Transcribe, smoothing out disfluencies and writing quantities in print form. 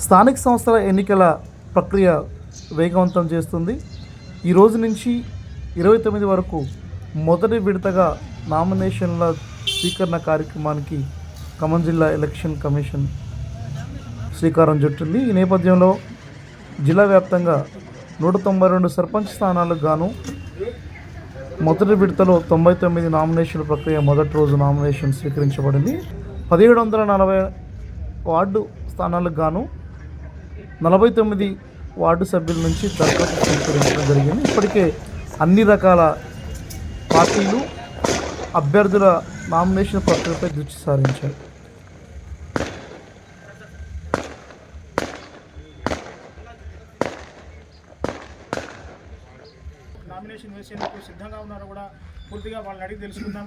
స్థానిక సంస్థల ఎన్నికల ప్రక్రియ వేగవంతం చేస్తుంది. ఈ రోజు నుంచి 29 వరకు మొదటి విడతగా నామినేషన్ల స్వీకరణ కార్యక్రమానికి ఖమ్మం జిల్లా ఎలక్షన్ కమిషన్ శ్రీకారం చుట్టింది. ఈ నేపథ్యంలో జిల్లా వ్యాప్తంగా 192 సర్పంచ్ స్థానాలకు గాను మొదటి విడతలో 99 నామినేషన్ల ప్రక్రియ మొదటి రోజు నామినేషన్ స్వీకరించబడింది. 1740 వార్డు స్థానాలకు గాను 49 వార్డు సభ్యుల నుంచి దరఖాస్తు స్వీకరించడం జరిగింది. ఇప్పటికే అన్ని రకాల పార్టీలు అభ్యర్థుల నామినేషన్ ప్రక్రియపై దృష్టి సారించారు. నామినేషన్ వేసేందుకు సిద్ధంగా ఉన్నారో కూడా పూర్తిగా వాళ్ళని అడిగి తెలుసుకుందాం.